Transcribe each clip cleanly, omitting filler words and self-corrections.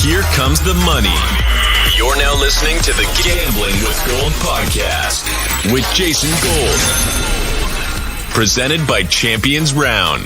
Here comes the money. You're now listening to the Gambling with Gold podcast with Jason Gold. Presented by Champions Round.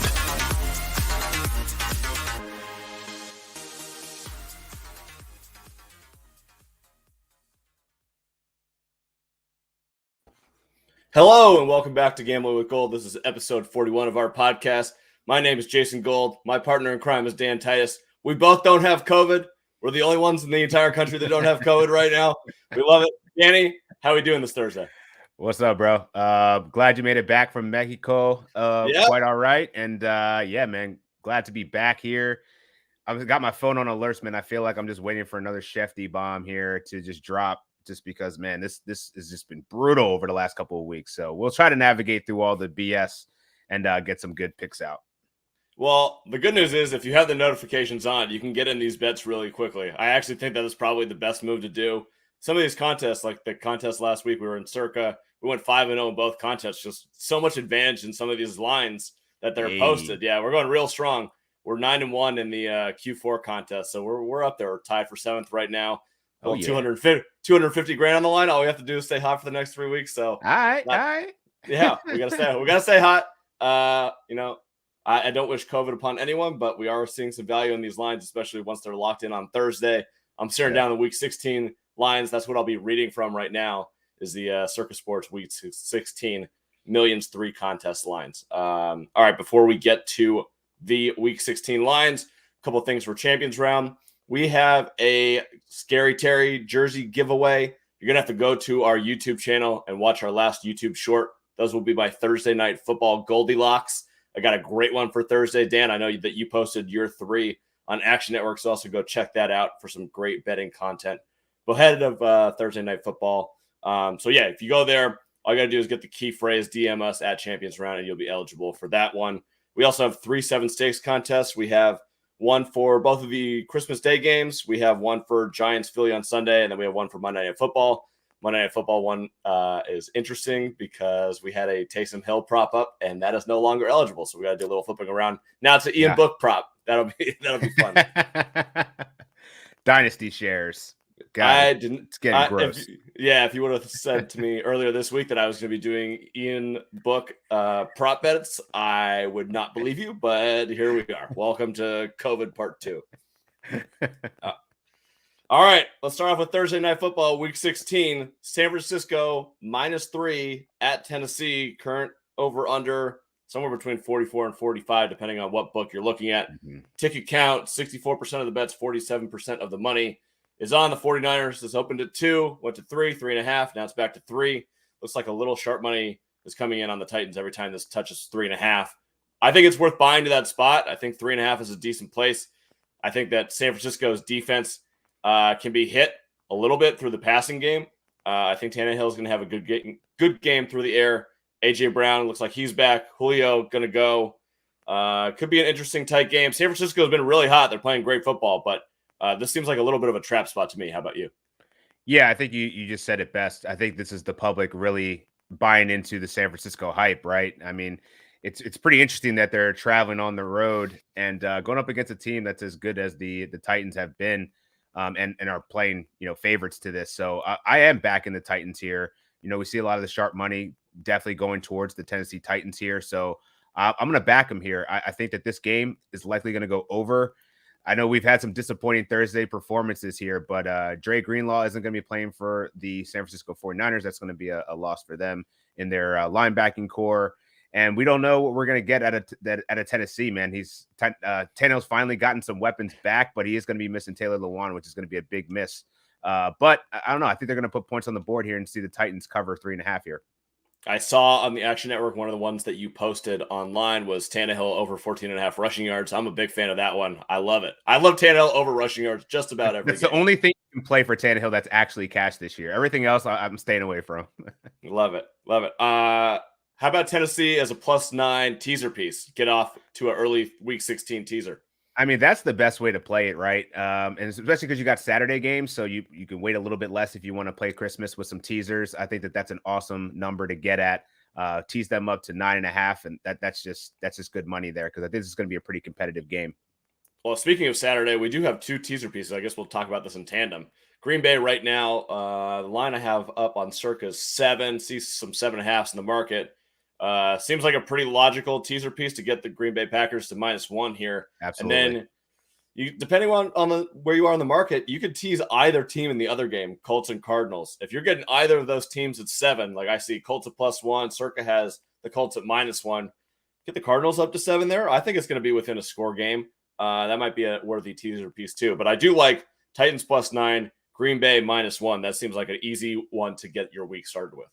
Hello and welcome back to Gambling with Gold. This is episode 41 of our podcast. My name is Jason Gold. My partner in crime is Dan Titus. We both don't have COVID. We're the only ones in the entire country that don't have COVID right now. We love it. Danny, how are we doing this Thursday? What's up, bro? Glad you made it back from Mexico. Quite all right. And yeah, man, glad to be back here. I've got my phone on alerts, man. I feel like I'm just waiting for another Shefty bomb here to just drop, just because, man, this has just been brutal over the last couple of weeks. So we'll try to navigate through all the BS and get some good picks out. Well, the good news is if you have the notifications on, you can get in these bets really quickly. I actually think that is probably the best move to do. Some of these contests, like the contest last week, we were in Circa. We went 5-0 in both contests. Just so much advantage in some of these lines that they're posted. Yeah, we're going real strong. We're 9-1 in the Q4 contest, so we're up there. We're tied for 7th right now. Oh, yeah. 250 grand on the line. All we have to do is stay hot for the next 3 weeks. So all right. Yeah, we gotta stay hot. I don't wish COVID upon anyone, but we are seeing some value in these lines, especially once they're locked in on Thursday. I'm staring down the Week 16 lines. That's what I'll be reading from right now is the Circus Sports Week 16 Millions 3 contest lines. All right, before we get to the Week 16 lines, a couple of things for Champions Round. We have a Scary Terry jersey giveaway. You're going to have to go to our YouTube channel and watch our last YouTube short. Those will be by Thursday Night Football Goldilocks. I got a great one for Thursday. Dan, I know that you posted your 3 on Action Network, so also go check that out for some great betting content ahead of Thursday Night Football. So, yeah, if you go there, all you got to do is get the key phrase, DM us at Champions Round, and you'll be eligible for that one. We also have 3 7 stakes contests. We have one for both of the Christmas Day games. We have one for Giants-Philly on Sunday, and then we have one for Monday Night Football. Monday Night Football one is interesting because we had a Taysom Hill prop up, and that is no longer eligible. So we got to do a little flipping around. Now it's an Ian Book prop. That'll be fun. Dynasty shares. It's getting gross. If you would have said to me earlier this week that I was going to be doing Ian Book prop bets, I would not believe you. But here we are. Welcome to COVID Part 2. All right, let's start off with Thursday Night Football, Week 16. San Francisco -3 at Tennessee. Current over-under somewhere between 44 and 45, depending on what book you're looking at. Ticket count, 64% of the bets, 47% of the money is on the 49ers. It's opened at 2, went to 3, 3.5. Now it's back to 3. Looks like a little sharp money is coming in on the Titans every time this touches 3.5. I think it's worth buying to that spot. I think 3.5 is a decent place. I think that San Francisco's defense can be hit a little bit through the passing game. I think Tannehill is going to have a good game through the air. A.J. Brown looks like he's back. Julio going to go. Could be an interesting tight game. San Francisco has been really hot. They're playing great football, but this seems like a little bit of a trap spot to me. How about you? Yeah, I think you just said it best. I think this is the public really buying into the San Francisco hype, right? I mean, it's pretty interesting that they're traveling on the road and going up against a team that's as good as the Titans have been. And are playing, favorites to this. So I am back in the Titans here. We see a lot of the sharp money definitely going towards the Tennessee Titans here. So I'm going to back them here. I think that this game is likely going to go over. I know we've had some disappointing Thursday performances here, but Dre Greenlaw isn't going to be playing for the San Francisco 49ers. That's going to be a loss for them in their linebacking core. And we don't know what we're going to get at a Tennessee, man. Tannehill's finally gotten some weapons back, but he is going to be missing Taylor Lewan, which is going to be a big miss. But I don't know. I think they're going to put points on the board here and see the Titans cover 3.5 here. I saw on the Action Network, one of the ones that you posted online was Tannehill over 14.5 rushing yards. I'm a big fan of that one. I love it. I love Tannehill over rushing yards just about every game. That's the only thing you can play for Tannehill that's actually cash this year. Everything else I'm staying away from. Love it. How about Tennessee as a +9 teaser piece? Get off to an early Week 16 teaser. I mean, that's the best way to play it, right? And especially because you got Saturday games, so you can wait a little bit less if you want to play Christmas with some teasers. I think that's an awesome number to get at. Tease them up to 9.5, and that's just good money there because I think this is going to be a pretty competitive game. Well, speaking of Saturday, we do have two teaser pieces. I guess we'll talk about this in tandem. Green Bay right now, the line I have up on Circa is 7, sees some 7.5s in the market. Seems like a pretty logical teaser piece to get the Green Bay Packers to -1 here. Absolutely. And then you, depending on the where you are in the market, you could tease either team in the other game, Colts and Cardinals. If you're getting either of those teams at 7, like I see Colts at +1, Circa has the Colts at -1. Get the Cardinals up to 7 there. I think it's going to be within a score game. That might be a worthy teaser piece too. But I do like Titans +9, Green Bay -1. That seems like an easy one to get your week started with.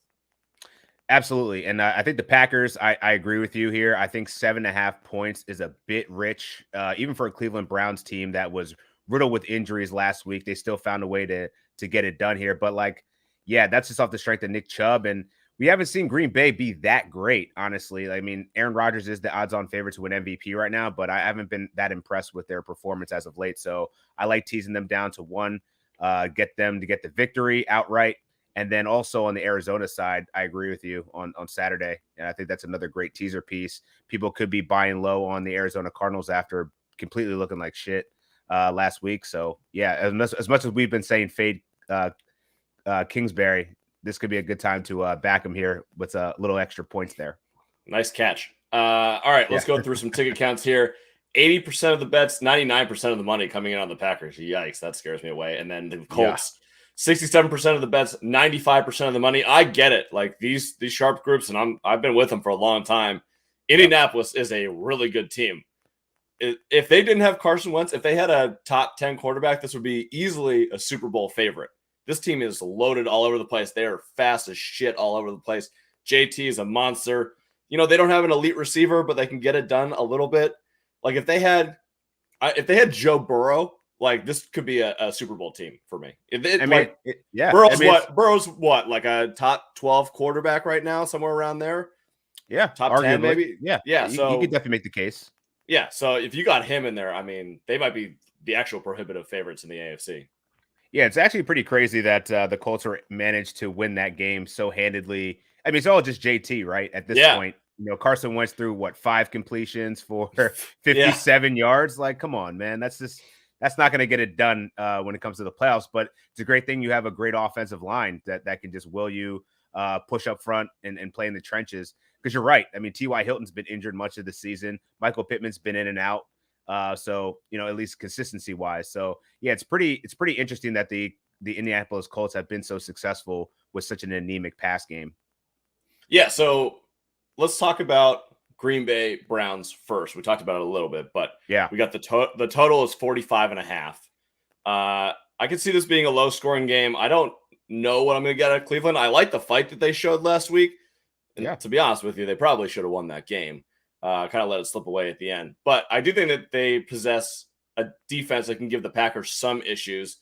Absolutely. And I think the Packers, I agree with you here. I think 7.5 points is a bit rich, even for a Cleveland Browns team that was riddled with injuries last week. They still found a way to get it done here. But like, yeah, that's just off the strength of Nick Chubb. And we haven't seen Green Bay be that great, honestly. I mean, Aaron Rodgers is the odds-on favorite to win MVP right now, but I haven't been that impressed with their performance as of late. So I like teasing them down to 1, get them to get the victory outright. And then also on the Arizona side, I agree with you on Saturday. And I think that's another great teaser piece. People could be buying low on the Arizona Cardinals after completely looking like shit last week. So, yeah, as much as we've been saying fade Kingsbury, this could be a good time to back him here with a little extra points there. Nice catch. All right, let's go through some ticket counts here. 80% of the bets, 99% of the money coming in on the Packers. Yikes, that scares me away. And then the Colts. 67% of the bets, 95% of the money. I get it. Like these sharp groups, and I've been with them for a long time. Indianapolis is a really good team. If they didn't have Carson Wentz, if they had a top 10 quarterback, this would be easily a Super Bowl favorite. This team is loaded all over the place. They are fast as shit all over the place. JT is a monster. You know, they don't have an elite receiver, but they can get it done a little bit. Like if they had Joe Burrow, like this could be a Super Bowl team for me. Burrow's what, like a top 12 quarterback right now, somewhere around there. Yeah, top arguably. 10 maybe. Yeah. So you could definitely make the case. Yeah, so if you got him in there, I mean, they might be the actual prohibitive favorites in the AFC. Yeah, it's actually pretty crazy that the Colts managed to win that game so handedly. I mean, it's all just JT, right? At this point, you know, Carson Wentz threw 5 completions for 57 yards. Like, come on, man, that's not going to get it done when it comes to the playoffs. But it's a great thing you have a great offensive line that can just will you push up front and play in the trenches. Because you're right. I mean, T.Y. Hilton's been injured much of the season. Michael Pittman's been in and out. So, you know, at least consistency wise. So, yeah, it's pretty interesting that the Indianapolis Colts have been so successful with such an anemic pass game. Yeah. So let's talk about Green Bay Browns first. We talked about it a little bit, but yeah, we got the total is 45.5. I could see this being a low scoring game. I don't know what I'm going to get out of Cleveland. I like the fight that they showed last week. And to be honest with you, they probably should have won that game. Kind of let it slip away at the end. But I do think that they possess a defense that can give the Packers some issues.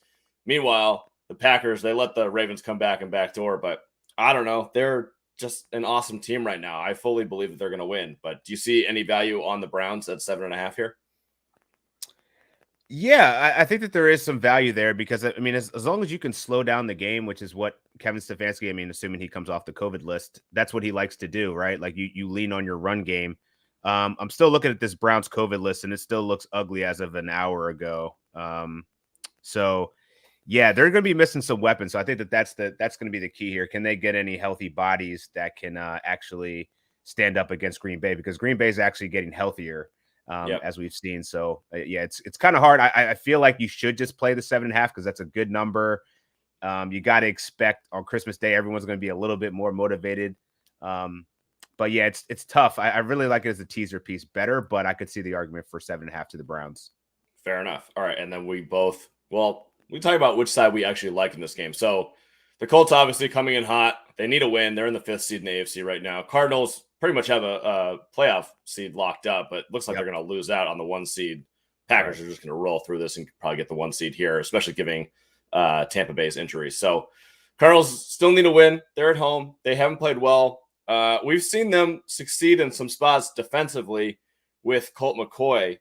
Meanwhile, the Packers, they let the Ravens come back and backdoor. But I don't know. They're just an awesome team right now. I fully believe that they're going to win. But do you see any value on the Browns at 7.5 here? Yeah, I think that there is some value there because, I mean, as long as you can slow down the game, which is what Kevin Stefanski, I mean, assuming he comes off the COVID list, that's what he likes to do, right? Like you lean on your run game. I'm still looking at this Browns COVID list, and it still looks ugly as of an hour ago. So, yeah, they're going to be missing some weapons. So I think that's going to be the key here. Can they get any healthy bodies that can actually stand up against Green Bay? Because Green Bay is actually getting healthier. As we've seen. So yeah, it's kind of hard. I feel like you should just play the 7.5 because that's a good number. You got to expect on Christmas Day, everyone's going to be a little bit more motivated. But yeah, it's tough. I really like it as a teaser piece better, but I could see the argument for 7.5 to the Browns. Fair enough. All right. And then we talk about which side we actually like in this game. So the Colts obviously coming in hot. They need a win. They're in the 5th seed in the AFC right now. Cardinals pretty much have a playoff seed locked up, but it looks like they're going to lose out on the 1 seed. Packers are just going to roll through this and probably get the 1 seed here, especially giving Tampa Bay's injuries. So Cardinals still need a win. They're at home. They haven't played well. We've seen them succeed in some spots defensively with Colt McCoy.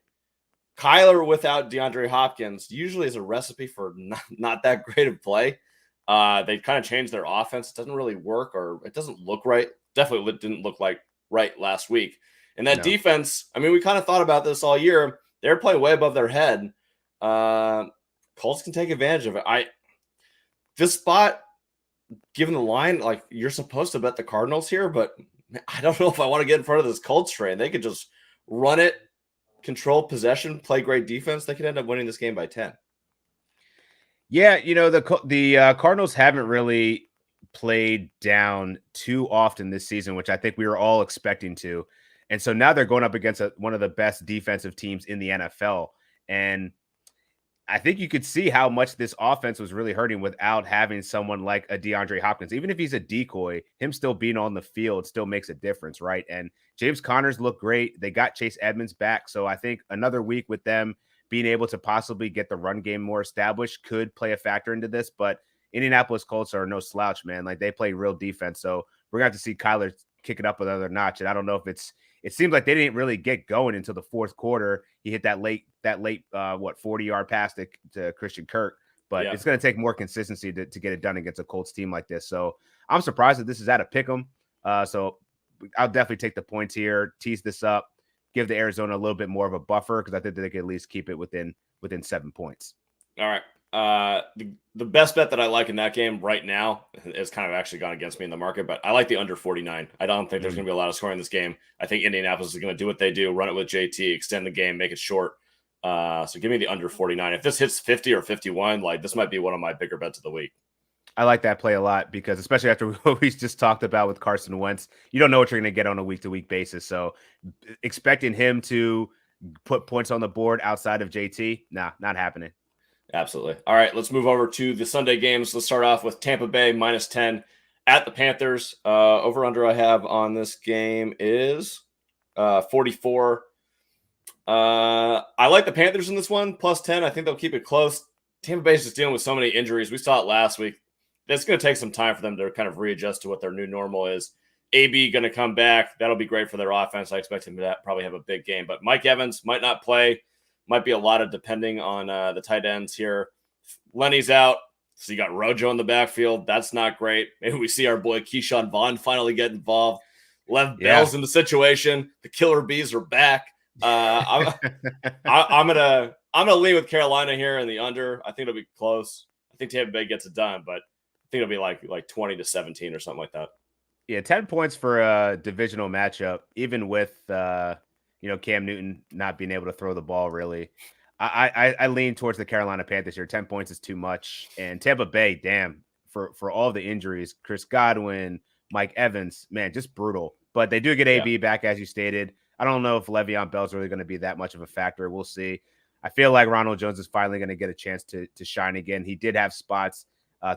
Kyler without DeAndre Hopkins usually is a recipe for not that great of play. They kind of changed their offense. It doesn't really work, or it doesn't look right. Definitely didn't look like right last week. And that defense, I mean, we kind of thought about this all year. they're playing way above their head. Colts can take advantage of it. This spot, given the line, like you're supposed to bet the Cardinals here, but I don't know if I want to get in front of this Colts train. They could just run it, control possession, play great defense. They could end up winning this game by 10. Yeah, the Cardinals haven't really played down too often this season, which I think we were all expecting to. And so now they're going up against one of the best defensive teams in the NFL. And I think you could see how much this offense was really hurting without having someone like a DeAndre Hopkins. Even if he's a decoy, him still being on the field still makes a difference, right? And James Conner's looked great. They got Chase Edmonds back. So I think another week with them being able to possibly get the run game more established could play a factor into this. But Indianapolis Colts are no slouch, man. Like, they play real defense. So we're going to have to see Kyler kick it up another notch. And I don't know if it seems like they didn't really get going until the fourth quarter. He hit that late 40-yard pass to Christian Kirk. But It's going to take more consistency to get it done against a Colts team like this. So I'm surprised that this is at a pick 'em. So I'll definitely take the points here, tease this up, give the Arizona a little bit more of a buffer, because I think that they could at least keep it within 7 points. All right. The best bet that I like in that game right now is kind of actually gone against me in the market, but I like the under 49. I don't think there's going to be a lot of scoring in this game. I think Indianapolis is going to do what they do, run it with JT, extend the game, make it short. So give me the under 49. If this hits 50 or 51, like, this might be one of my bigger bets of the week. I like that play a lot, because especially after what we just talked about with Carson Wentz, you don't know what you're going to get on a week-to-week basis. So expecting him to put points on the board outside of JT, nah, not happening. Absolutely. All right, let's move over to the Sunday games. Let's start off with Tampa Bay -10 at the Panthers. Over-under I have on this game is 44. I like the Panthers in this one, +10. I think they'll keep it close. Tampa Bay's just dealing with so many injuries. We saw it last week. It's going to take some time for them to kind of readjust to what their new normal is. AB going to come back. That'll be great for their offense. I expect him to probably have a big game. But Mike Evans might not play. Might be a lot of depending on the tight ends here. Lenny's out, so you got Rojo in the backfield. That's not great. Maybe we see our boy Keyshawn Vaughn finally get involved. Lev Bell's in the situation. The Killer Bees are back. I'm gonna lean with Carolina here in the under. I think it'll be close. I think Tampa Bay gets it done, but I think it'll be like 20-17 or something like that. Yeah, 10 points for a divisional matchup, even with Cam Newton not being able to throw the ball really. I lean towards the Carolina Panthers here. 10 points is too much. And Tampa Bay, damn, for all the injuries, Chris Godwin, Mike Evans, man, just brutal. But they do get AB back, as you stated. I don't know if Le'Veon Bell's really going to be that much of a factor. We'll see. I feel like Ronald Jones is finally going to get a chance to shine again. He did have spots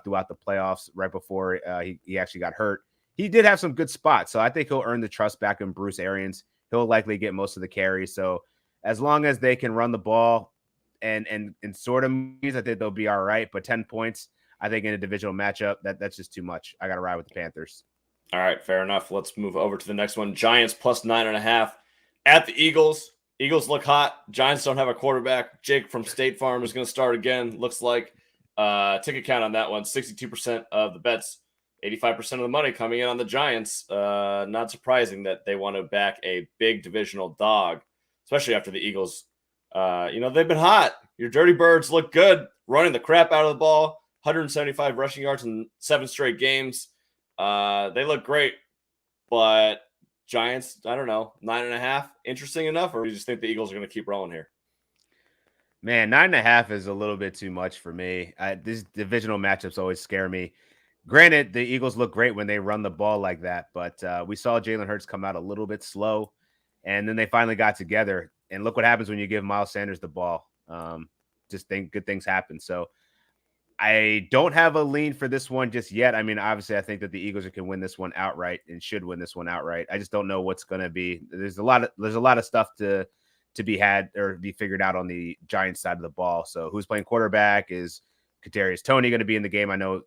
throughout the playoffs right before he actually got hurt. He did have some good spots, so I think he'll earn the trust back in Bruce Arians. He'll likely get most of the carries. So as long as they can run the ball and sort of moves, I think they'll be all right. But 10 points, I think in a divisional matchup, that's just too much. I got to ride with the Panthers. All right, fair enough. Let's move over to the next one. Giants +9.5 at the Eagles. Eagles look hot. Giants don't have a quarterback. Jake from State Farm is going to start again. Looks like ticket count on that one, 62% of the bets. 85% of the money coming in on the Giants. Not surprising that they want to back a big divisional dog, especially after the Eagles. They've been hot. Your Dirty Birds look good, running the crap out of the ball. 175 rushing yards in 7 straight games. They look great, but Giants, I don't know, 9.5, interesting enough, or you just think the Eagles are going to keep rolling here? Man, 9.5 is a little bit too much for me. These divisional matchups always scare me. Granted, the Eagles look great when they run the ball like that, but we saw Jalen Hurts come out a little bit slow, and then they finally got together. And look what happens when you give Miles Sanders the ball. Just think good things happen. So I don't have a lean for this one just yet. I mean, obviously, I think that the Eagles can win this one outright and should win this one outright. I just don't know what's going to be. There's a lot of stuff to be had or be figured out on the Giants side of the ball. So who's playing quarterback? Is Kadarius Toney going to be in the game? I know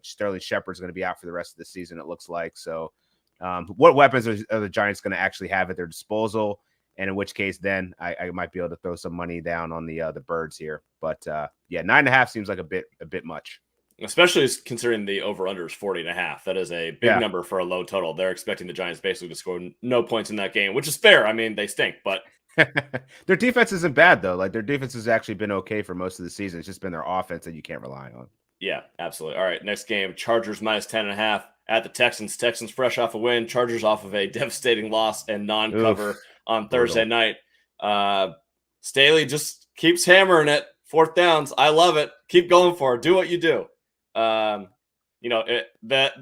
Sterling Shepard's going to be out for the rest of the season, it looks like. So what weapons are the Giants going to actually have at their disposal? And in which case, then I might be able to throw some money down on the Birds here. But 9.5 seems like a bit much. Especially considering the over-under is 40.5. That is a big number for a low total. They're expecting the Giants basically to score no points in that game, which is fair. I mean, they stink, but Their defense isn't bad though. Like their defense has actually been okay for most of the season. It's just been their offense that you can't rely on. Yeah, absolutely. All right, next game, Chargers minus 10.5 at the Texans. Texans fresh off a win. Chargers off of a devastating loss and non-cover on Thursday night. Staley just keeps hammering it. Fourth downs. I love it. Keep going for it. Do what you do. The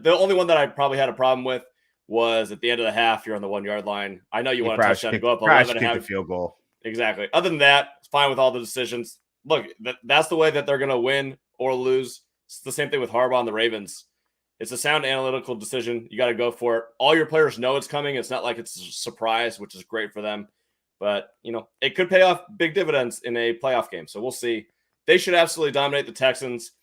only one that I probably had a problem with was at the end of the half, you're on the 1 yard line. I know you want a touchdown to go up 11 and have the field goal. Exactly. Other than that, it's fine with all the decisions. Look, that's the way that they're going to win or lose. It's the same thing with Harbaugh and the Ravens. It's a sound analytical decision. You got to go for it. All your players know it's coming. It's not like it's a surprise, which is great for them. But, it could pay off big dividends in a playoff game. So we'll see. They should absolutely dominate the Texans.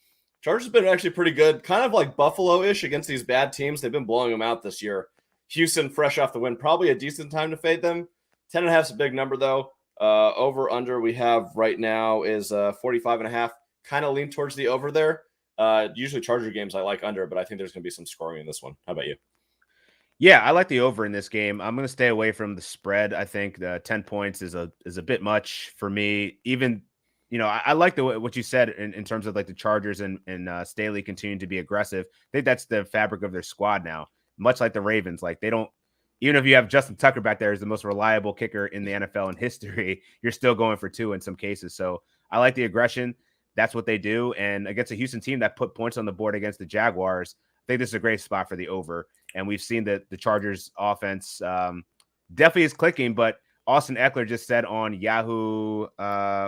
Chargers have been actually pretty good, kind of like Buffalo-ish against these bad teams. They've been blowing them out this year. Houston, fresh off the win, probably a decent time to fade them. 10.5 is a big number, though. Over under we have right now is 45.5. Kind of lean towards the over there. Usually Charger games I like under, but I think there's going to be some scoring in this one. How about you? Yeah, I like the over in this game. I'm going to stay away from the spread. I think the 10 points is a bit much for me. Even, I like what you said in terms of like the Chargers and Staley continuing to be aggressive. I think that's the fabric of their squad now, much like the Ravens. Like they don't, even if you have Justin Tucker back there as the most reliable kicker in the NFL in history, you're still going for 2 in some cases. So I like the aggression. That's what they do. And against a Houston team that put points on the board against the Jaguars, I think this is a great spot for the over. And we've seen that the Chargers offense definitely is clicking, but Austin Eckler just said on Yahoo,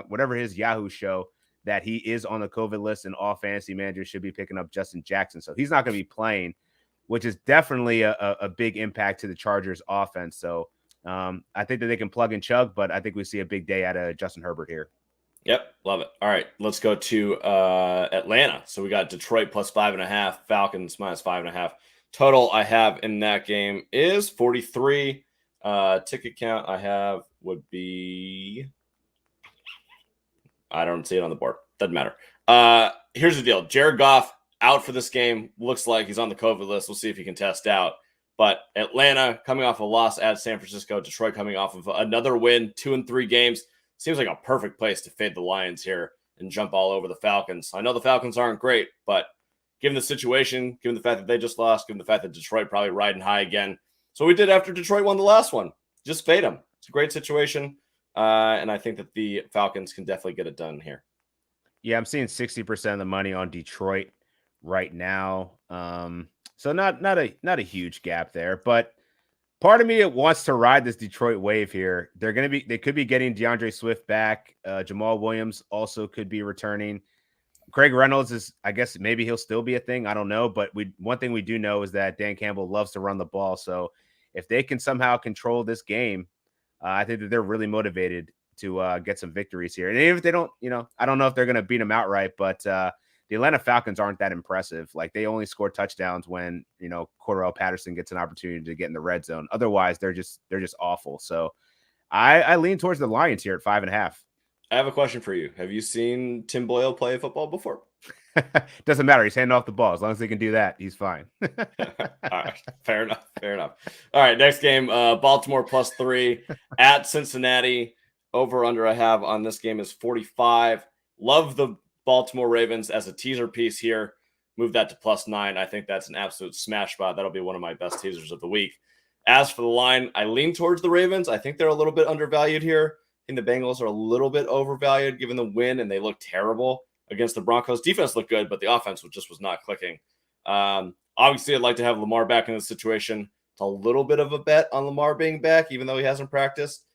whatever his Yahoo show, that he is on the COVID list and all fantasy managers should be picking up Justin Jackson. So he's not going to be playing, which is definitely a big impact to the Chargers offense. So I think that they can plug and chug, but I think we see a big day out of Justin Herbert here. Yep, love it. All right, let's go to Atlanta. So we got Detroit plus 5.5, Falcons minus 5.5. Total I have in that game is 43. Ticket count I have would be, I don't see it on the board. Doesn't matter. Here's the deal. Jared Goff out for this game. Looks like he's on the COVID list. We'll see if he can test out. But Atlanta coming off a loss at San Francisco. Detroit coming off of another win, 2 and 3 games. Seems like a perfect place to fade the Lions here and jump all over the Falcons. I know the Falcons aren't great, but given the situation, given the fact that they just lost, given the fact that Detroit probably riding high again. So we did after Detroit won the last one. Just fade them. It's a great situation. And I think that the Falcons can definitely get it done here. Yeah, I'm seeing 60% of the money on Detroit right now. So not a huge gap there, but part of me wants to ride this Detroit wave here. They could be getting DeAndre Swift back. Jamal Williams also could be returning. Craig Reynolds is, I guess maybe he'll still be a thing. I don't know. But one thing we do know is that Dan Campbell loves to run the ball. So if they can somehow control this game, I think that they're really motivated to get some victories here. And even if they don't, I don't know if they're going to beat them outright, but the Atlanta Falcons aren't that impressive. Like they only score touchdowns when, Cordarrelle Patterson gets an opportunity to get in the red zone. Otherwise, they're just awful. So I lean towards the Lions here at 5.5. I have a question for you. Have you seen Tim Boyle play football before? Doesn't matter. He's handing off the ball. As long as he can do that, he's fine. All right. Fair enough. All right. Next game, Baltimore plus 3 at Cincinnati. Over under I have on this game is 45. Love the Baltimore Ravens as a teaser piece here. Move that to plus 9. I think that's an absolute smash spot. That'll be one of my best teasers of the week. As for the line, I lean towards the Ravens. I think they're a little bit undervalued here. I think the Bengals are a little bit overvalued given the win, and they look terrible against the Broncos. Defense looked good, but the offense was not clicking. Obviously, I'd like to have Lamar back in this situation. It's a little bit of a bet on Lamar being back, even though he hasn't practiced.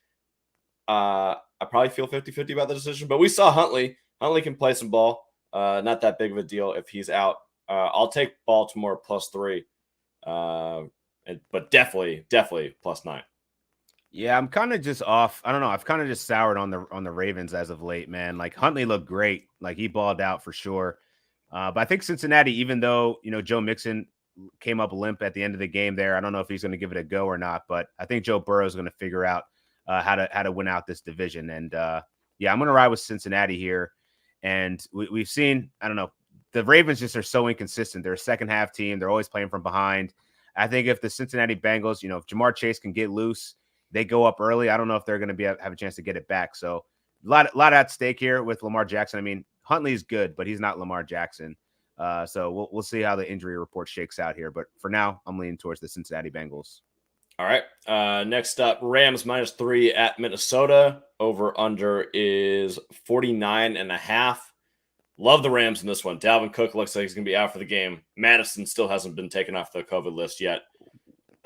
I probably feel 50-50 about the decision, but we saw Huntley. Huntley can play some ball. Not that big of a deal if he's out. I'll take Baltimore plus 3, but definitely plus 9. Yeah, I'm kind of just off. I don't know. I've kind of just soured on the Ravens as of late, man. Like Huntley looked great. Like he balled out for sure. But I think Cincinnati, even though, Joe Mixon came up limp at the end of the game there, I don't know if he's going to give it a go or not, but I think Joe Burrow is going to figure out how to win out this division. And yeah, I'm going to ride with Cincinnati here. And we've seen, I don't know, the Ravens just are so inconsistent. They're a second half team. They're always playing from behind. I think if the Cincinnati Bengals, if Jamar Chase can get loose, they go up early, I don't know if they're going to have a chance to get it back. So a lot at stake here with Lamar Jackson. I mean, Huntley is good, but he's not Lamar Jackson. So we'll see how the injury report shakes out here. But for now, I'm leaning towards the Cincinnati Bengals. All right. Next up, Rams -3 at Minnesota. Over under is 49.5. Love the Rams in this one. Dalvin Cook looks like he's going to be out for the game. Madison still hasn't been taken off the COVID list yet.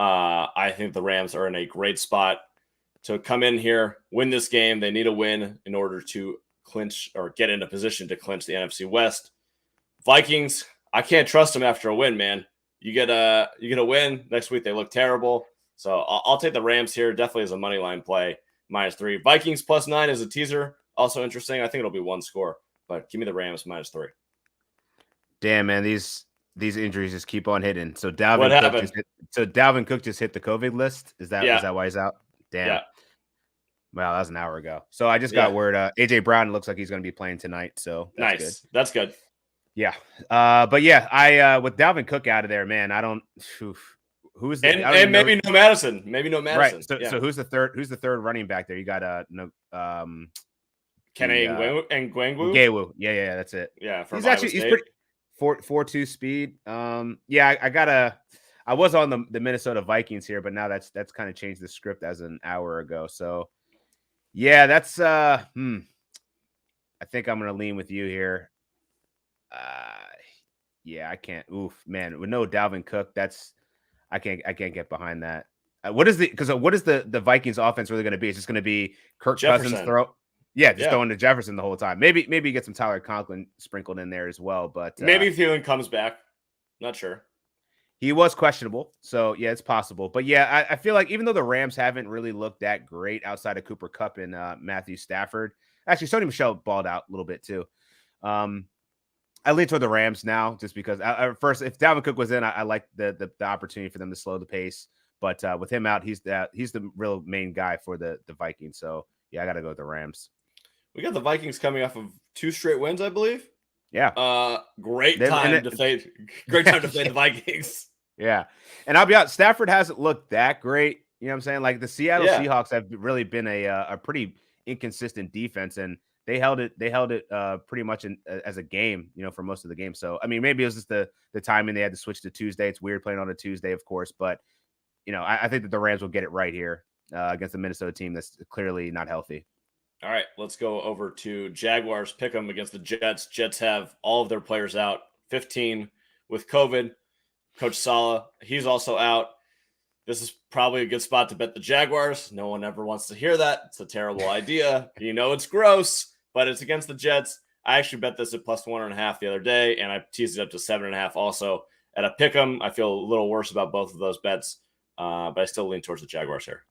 I think the Rams are in a great spot to come in here, win this game. They need a win in order to clinch or get in a position to clinch the NFC West. Vikings, I can't trust them after a win, man. You get a win next week. They look terrible. So I'll take the Rams here. Definitely as a money line play, -3. Vikings +9 is a teaser. Also interesting. I think it'll be one score, but give me the Rams -3. Damn, man, these injuries just keep on hitting. So Dalvin Cook just hit the COVID list. Is that why he's out? Damn. Yeah. Wow, that was an hour ago. So I just got word. AJ Brown looks like he's going to be playing tonight. So that's nice. Good. That's good. Yeah. But yeah, I with Dalvin Cook out of there, man, I don't. Who's the, and maybe no Madison. Maybe no Madison. Right. So who's the third? Who's the third running back there? You got Kenny and Gwangwu. Gawu. Yeah, that's it. Yeah, he's pretty 4.2 speed. I was on the Minnesota Vikings here, but now that's kind of changed the script as an hour ago. So yeah, that's I think I'm gonna lean with you here. Yeah, I can't. Oof, man, with no Dalvin Cook, I can't get behind that. What is the Vikings offense really going to be? It's just going to be Kirk Cousins throw. Yeah, throwing to Jefferson the whole time. Maybe get some Tyler Conklin sprinkled in there as well. But maybe Thielen comes back. Not sure. He was questionable, so yeah, it's possible. But yeah, I feel like even though the Rams haven't really looked that great outside of Cooper Kupp and Matthew Stafford, actually Sony Michel balled out a little bit too. I lean toward the Rams now, just because first, if Dalvin Cook was in, I like the opportunity for them to slow the pace. But with him out, he's the real main guy for the Vikings. So yeah, I got to go with the Rams. We got the Vikings coming off of 2 straight wins, I believe. Yeah. Great time to play the Vikings. Yeah, and I'll be honest, Stafford hasn't looked that great. You know what I'm saying? Like the Seattle Seahawks have really been a pretty inconsistent defense, and they held it pretty much as a game, for most of the game. So, I mean, maybe it was just the timing. They had to switch to Tuesday. It's weird playing on a Tuesday, of course. But, I think that the Rams will get it right here against the Minnesota team that's clearly not healthy. All right, let's go over to Jaguars. Pick them against the Jets. Jets have all of their players out, 15 with COVID. Coach Saleh, he's also out. This is probably a good spot to bet the Jaguars. No one ever wants to hear that. It's a terrible idea. It's gross, but it's against the Jets. I actually bet this at +1.5 the other day, and I teased it up to 7.5 also at a pick'em. I feel a little worse about both of those bets, but I still lean towards the Jaguars here.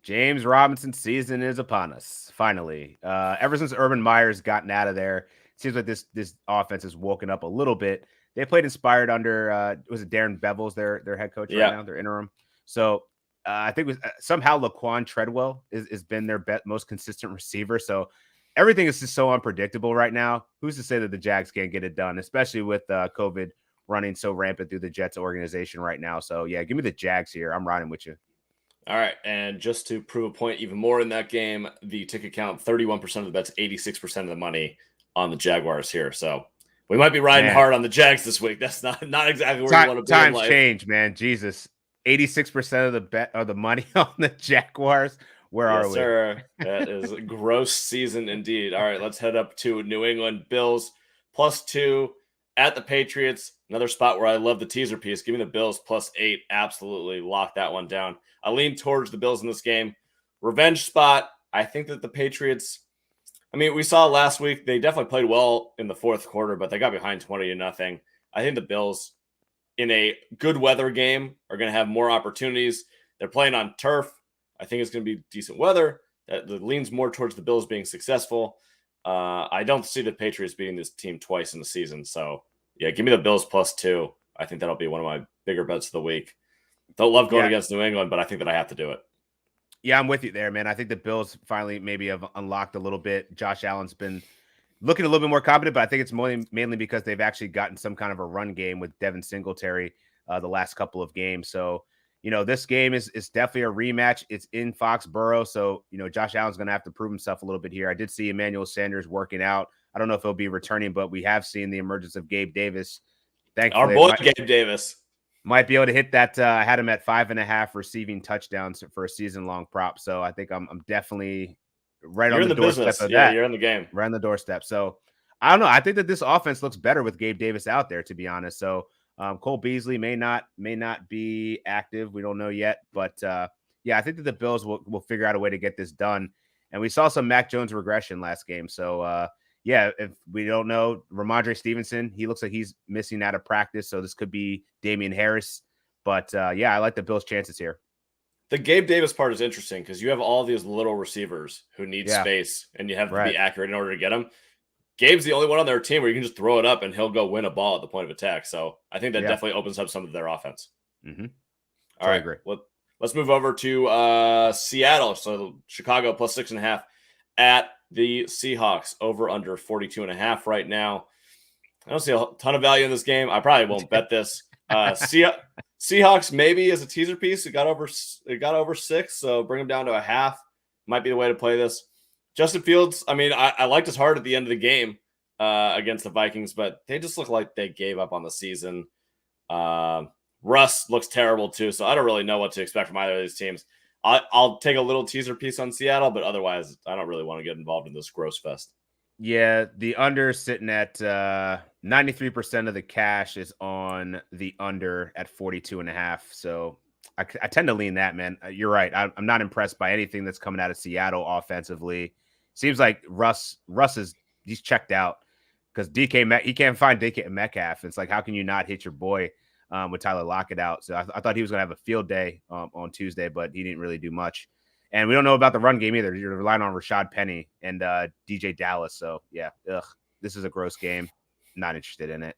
James Robinson season is upon us, finally. Ever since Urban Meyer's gotten out of there, it seems like this offense has woken up a little bit. They played inspired under, was it Darren Bevel's their head coach right now, their interim. So I think somehow Laquan Treadwell has been their most consistent receiver. So everything is just so unpredictable right now. Who's to say that the Jags can't get it done, especially with COVID running so rampant through the Jets organization right now. So yeah, give me the Jags here. I'm riding with you. All right, and just to prove a point even more in that game, the ticket count, 31% of the bets, 86% of the money on the Jaguars here. So we might be riding hard on the Jags this week. That's not exactly where you want to be. Times change, man. Jesus, 86% of the money on the Jaguars. Where are we? Sir. That is a gross season indeed. All right, let's head up to New England. Bills +2 at the Patriots. Another spot where I love the teaser piece. Give me the Bills +8. Absolutely lock that one down. I lean towards the Bills in this game. Revenge spot. I think that the Patriots, we saw last week, they definitely played well in the fourth quarter, but they got behind 20-0. I think the Bills in a good weather game are going to have more opportunities. They're playing on turf. I think it's going to be decent weather. That leans more towards the Bills being successful. I don't see the Patriots beating this team twice in the season. So, yeah, give me the Bills +2. I think that'll be one of my bigger bets of the week. Don't love going against New England, but I think that I have to do it. Yeah, I'm with you there, man. I think the Bills finally maybe have unlocked a little bit. Josh Allen's been looking a little bit more competent, but I think it's mainly because they've actually gotten some kind of a run game with Devin Singletary the last couple of games. So, this game is definitely a rematch. It's in Foxborough, so Josh Allen's going to have to prove himself a little bit here. I did see Emmanuel Sanders working out. I don't know if he'll be returning, but we have seen the emergence of Gabe Davis. Thankfully, our boy Gabe Davis might be able to hit that. I had him at 5.5 receiving touchdowns for a season-long prop, so I think I'm definitely right on the doorstep of that. You're in the game. Right on the doorstep. So I don't know. I think that this offense looks better with Gabe Davis out there, to be honest. So Cole Beasley may not be active. We don't know yet, but yeah, I think that the Bills will figure out a way to get this done. And we saw some Mac Jones regression last game. So yeah, if we don't know, Ramondre Stevenson, he looks like he's missing out of practice. So this could be Damian Harris. But yeah, I like the Bills' chances here. The Gabe Davis part is interesting because you have all these little receivers who need space, and you have to be accurate in order to get them. Gabe's the only one on their team where you can just throw it up and he'll go win a ball at the point of attack. So I think that definitely opens up some of their offense. Mm-hmm. All right, great. Well, let's move over to Seattle. So Chicago plus 6.5 at the Seahawks, over under 42.5 right now. I don't see a ton of value in this game. I probably won't bet this. Seahawks maybe as a teaser piece. It got over 6, so bring them down to a half. Might be the way to play this. Justin Fields, I mean, I liked his heart at the end of the game against the Vikings, but they just look like they gave up on the season. Russ looks terrible too, so I don't really know what to expect from either of these teams. I'll take a little teaser piece on Seattle, but otherwise, I don't really want to get involved in this gross fest. Yeah, the under sitting at 93% of the cash is on the under at 42.5. So I tend to lean that, man. You're right. I'm not impressed by anything that's coming out of Seattle offensively. Seems like Russ he's checked out because he can't find DK Metcalf. It's like, how can you not hit your boy with Tyler Lockett out? So I thought he was going to have a field day on Tuesday, but he didn't really do much. And we don't know about the run game either. You're relying on Rashad Penny and DJ Dallas. So, yeah, this is a gross game. Not interested in it.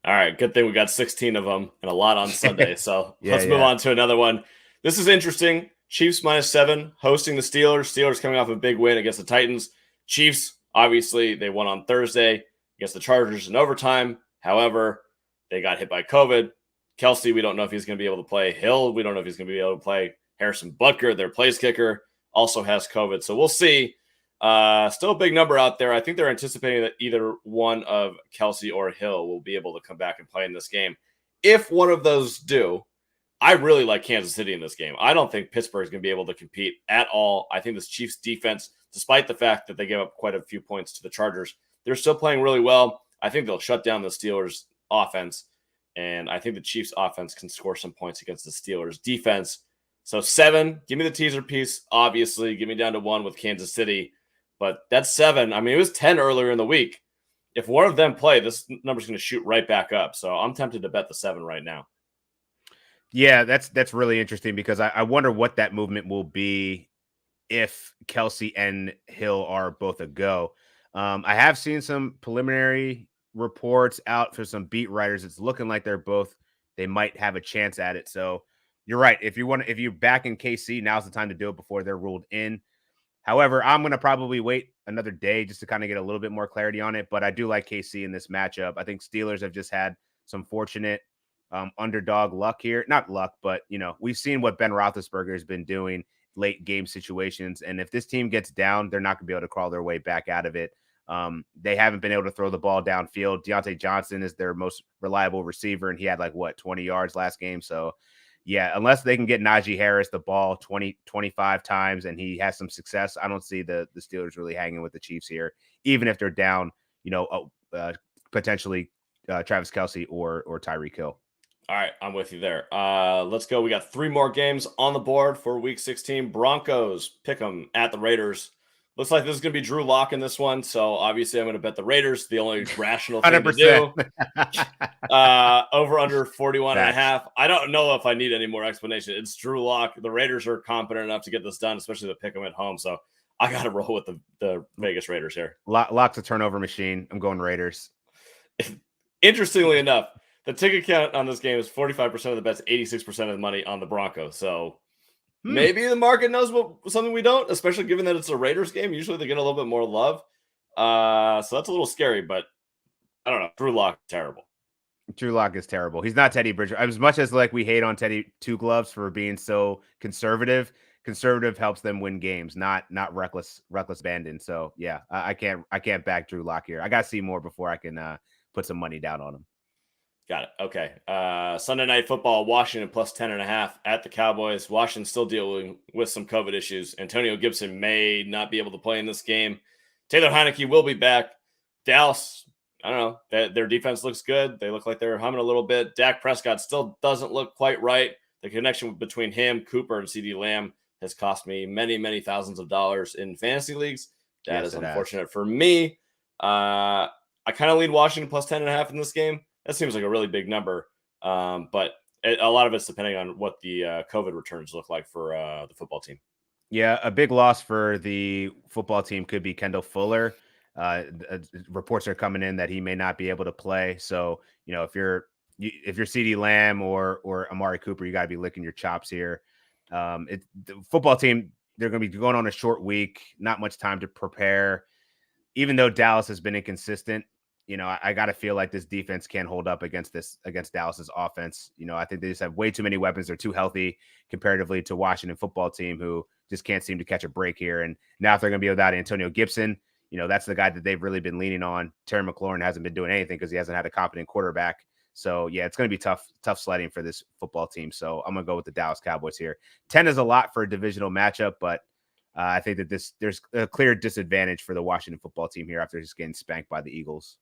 All right, good thing we got 16 of them and a lot on Sunday. So let's move on to another one. This is interesting. Chiefs -7 hosting the Steelers. Steelers coming off a big win against the Titans. Chiefs, obviously, they won on Thursday against the Chargers in overtime. However, they got hit by COVID. Kelsey, we don't know if he's going to be able to play. Hill, we don't know if he's going to be able to play. Harrison Butker, their place kicker, also has COVID. So we'll see. Still a big number out there. I think they're anticipating that either one of Kelsey or Hill will be able to come back and play in this game. If one of those do, I really like Kansas City in this game. I don't think Pittsburgh is going to be able to compete at all. I think this Chiefs defense, despite the fact that they gave up quite a few points to the Chargers, they're still playing really well. I think they'll shut down the Steelers offense. And I think the Chiefs offense can score some points against the Steelers defense. So 7, give me the teaser piece, obviously. Give me down to 1 with Kansas City. But that's 7. I mean, it was 10 earlier in the week. If one of them play, this number's going to shoot right back up. So I'm tempted to bet the 7 right now. Yeah, that's really interesting because I wonder what that movement will be if Kelsey and Hill are both a go. I have seen some preliminary reports out for some beat writers. It's looking like they might have a chance at it. So you're right. If you're back in KC, now's the time to do it before they're ruled in. However, I'm going to probably wait another day just to kind of get a little bit more clarity on it. But I do like KC in this matchup. I think Steelers have just had some fortunate underdog luck here. Not luck, but, we've seen what Ben Roethlisberger has been doing late game situations. And if this team gets down, they're not going to be able to crawl their way back out of it. They haven't been able to throw the ball downfield. Deontay Johnson is their most reliable receiver, and he had 20 yards last game. So, yeah, unless they can get Najee Harris the ball 20, 25 times and he has some success, I don't see the Steelers really hanging with the Chiefs here, even if they're down, potentially Travis Kelsey or Tyreek Hill. All right, I'm with you there. Let's go. We got 3 more games on the board for Week 16. Broncos pick 'em at the Raiders. Looks like this is going to be Drew Lock in this one. So obviously I'm going to bet the Raiders, the only rational thing 100%. To do. Over under 41.5. I don't know if I need any more explanation. It's Drew Lock. The Raiders are competent enough to get this done, especially to pick them at home. So I got to roll with the Vegas Raiders here. Lock's a turnover machine. I'm going Raiders. Interestingly enough, the ticket count on this game is 45% of the bets, 86% of the money on the Broncos. So maybe the market knows something we don't, especially given that it's a Raiders game. Usually they get a little bit more love. So that's a little scary, but I don't know. Drew Lock, terrible. Drew Lock is terrible. He's not Teddy Bridgewater. As much as like we hate on Teddy Two Gloves for being so conservative, conservative helps them win games, not reckless abandon. So yeah, I can't back Drew Lock here. I got to see more before I can put some money down on him. Got it. Okay. Sunday Night Football, Washington plus 10.5 at the Cowboys. Washington still dealing with some COVID issues. Antonio Gibson may not be able to play in this game. Taylor Heineke will be back. Dallas, I don't know. Their defense looks good. They look like they're humming a little bit. Dak Prescott still doesn't look quite right. The connection between him, Cooper, and CeeDee Lamb has cost me many, many thousands of dollars in fantasy leagues. That is unfortunate for me. I kind of lead Washington plus 10.5 in this game. That seems like a really big number, but a lot of it's depending on what the COVID returns look like for the football team. Yeah, a big loss for the football team could be Kendall Fuller. Reports are coming in that he may not be able to play. So, if you're CeeDee Lamb or Amari Cooper, you got to be licking your chops here. The football team, they're going to be going on a short week, not much time to prepare. Even though Dallas has been inconsistent, I got to feel like this defense can't hold up against Dallas's offense. I think they just have way too many weapons. They're too healthy comparatively to Washington football team, who just can't seem to catch a break here. And now if they're going to be without Antonio Gibson, that's the guy that they've really been leaning on. Terry McLaurin hasn't been doing anything because he hasn't had a competent quarterback. So yeah, it's going to be tough sledding for this football team. So I'm going to go with the Dallas Cowboys here. 10 is a lot for a divisional matchup, but I think that there's a clear disadvantage for the Washington football team here after just getting spanked by the Eagles.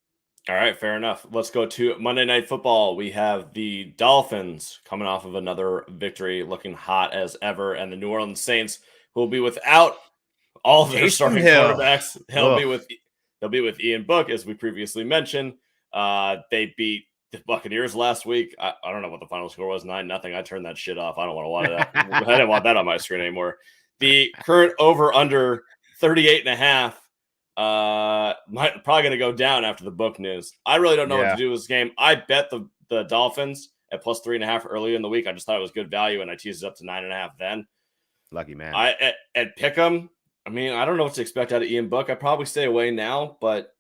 All right, fair enough. Let's go to Monday Night Football. We have the Dolphins coming off of another victory, looking hot as ever, and the New Orleans Saints will be without all of their starting quarterbacks. They'll be with Ian Book, as we previously mentioned. They beat the Buccaneers last week. I don't know what the final score was, 9-0. I turned that shit off. I don't want to watch that. I didn't want that on my screen anymore. The current over-under 38.5. Probably going to go down after the Book news. I really don't know what to do with this game. I bet the Dolphins at plus 3.5 earlier in the week. I just thought it was good value, and I teased it up to 9.5 then. Lucky man. At Pick'em, I mean, I don't know what to expect out of Ian Book. I'd probably stay away now, but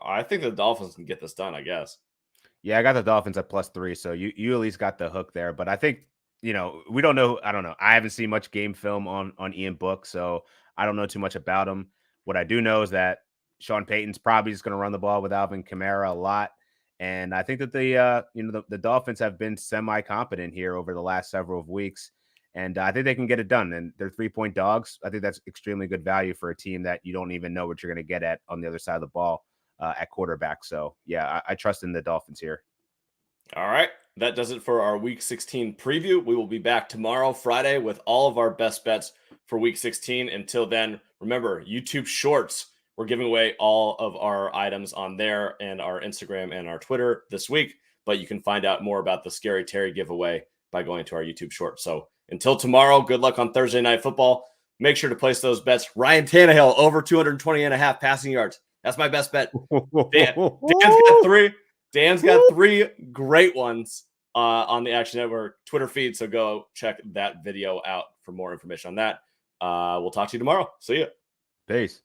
I think the Dolphins can get this done, I guess. Yeah, I got the Dolphins at plus 3, so you at least got the hook there. But I think, we don't know. I don't know. I haven't seen much game film on Ian Book, so I don't know too much about him. What I do know is that Sean Payton's probably just going to run the ball with Alvin Kamara a lot. And I think that the Dolphins have been semi-competent here over the last several weeks. And I think they can get it done. And they're 3-point dogs. I think that's extremely good value for a team that you don't even know what you're going to get at on the other side of the ball at quarterback. So, yeah, I trust in the Dolphins here. All right. That does it for our Week 16 preview. We will be back tomorrow, Friday, with all of our best bets for Week 16. Until then, remember, YouTube Shorts. We're giving away all of our items on there and our Instagram and our Twitter this week. But you can find out more about the Scary Terry giveaway by going to our YouTube Short. So until tomorrow, good luck on Thursday Night Football. Make sure to place those bets. Ryan Tannehill over 220.5 passing yards. That's my best bet. Dan's got 3 great ones on the Action Network Twitter feed. So go check that video out for more information on that. We'll talk to you tomorrow. See ya. Peace.